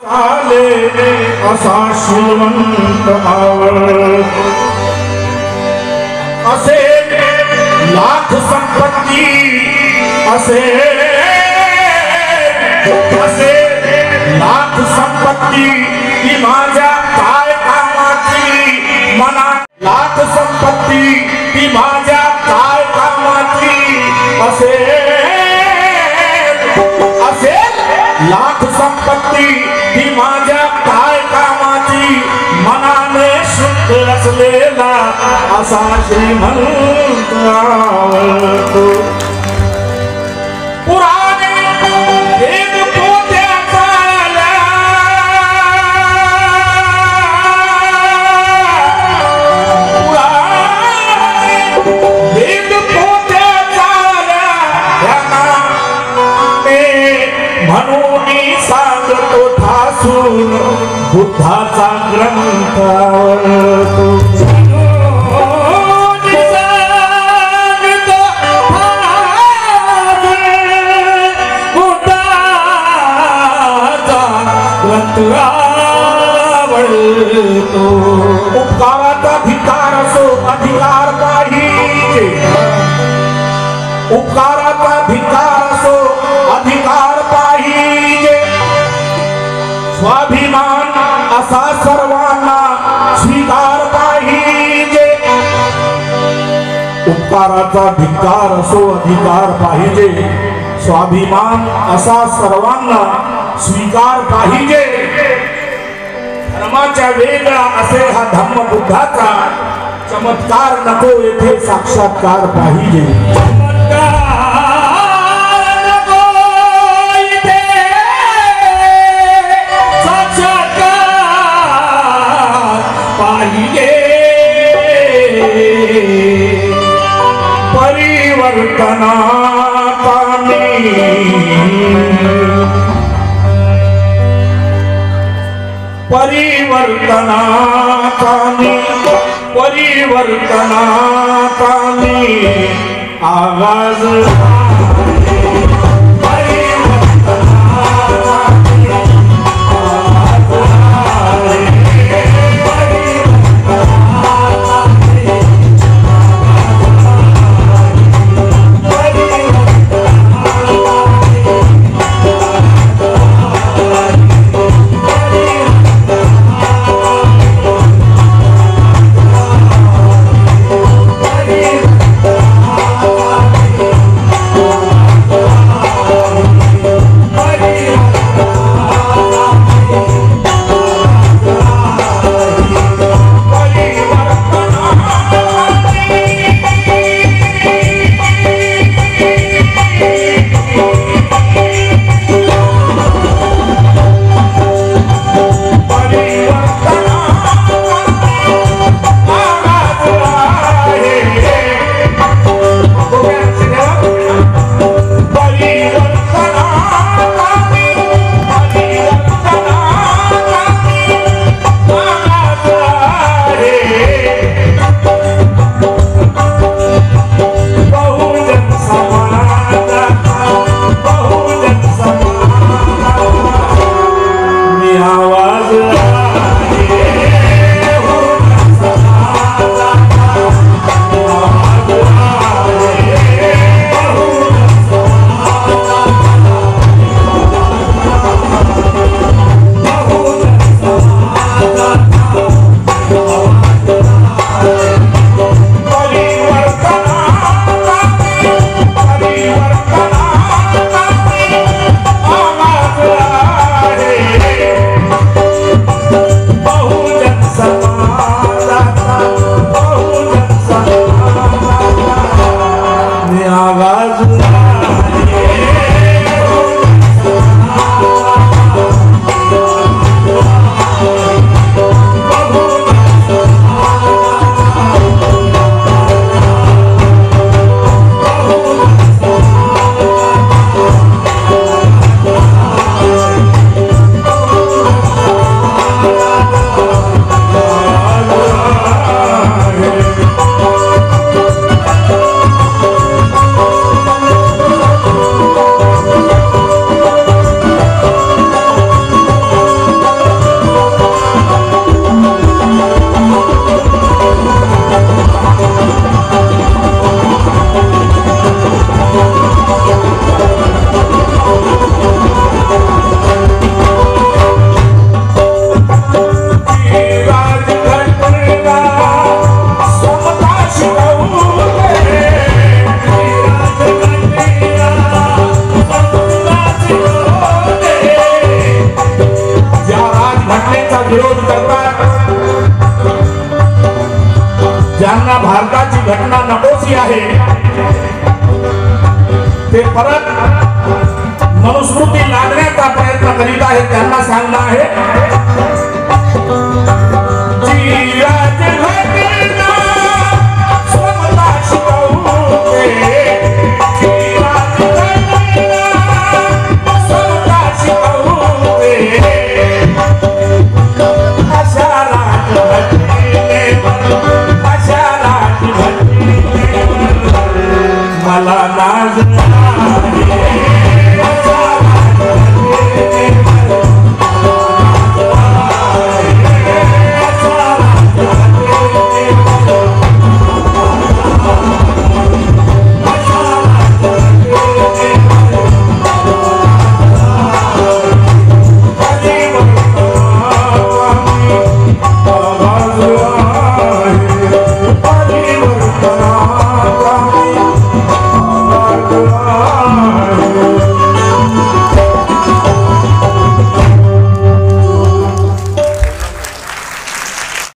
आले असा श्रीमंत आवड असे लाख संपत्ती असे लाख संपत्ती ती माझ्या काय कामाची मना लाख संपत्ती ती माझ्या काय कामाची असेल लाख संपत्ती ती माझ्या काय कामाची मनाने शुद्ध असलेला असा श्रीमंत आवडतो पुराणे वेद पोथ्याचा वेद पोथ्याचा म्हणून सांगतो ठासून बुद्धाचा ग्रंथ उपकाराचा धिकार असो अधिकार पाहिजे उपकाराचा धिकार असो अधिकार पाहिजे स्वाभिमान असा सर्वांना स्वीकार पाहिजे उपकाराचा धिकार असो अधिकार पाहिजे स्वाभिमान असा सर्वांना स्वीकार पाहिजे धर्माच्या वेगळा असे हा धम्म बुद्धाचा चमत्कार नको येथे साक्षात्कार पाहिजे परिवर्तना आवाज विरोध करतात, ज्यांना भारताची घटना नकोशी आहे ते परत मनुस्मृती लादण्याचा प्रयत्न करीत आहे, त्यांना सांगणं आहे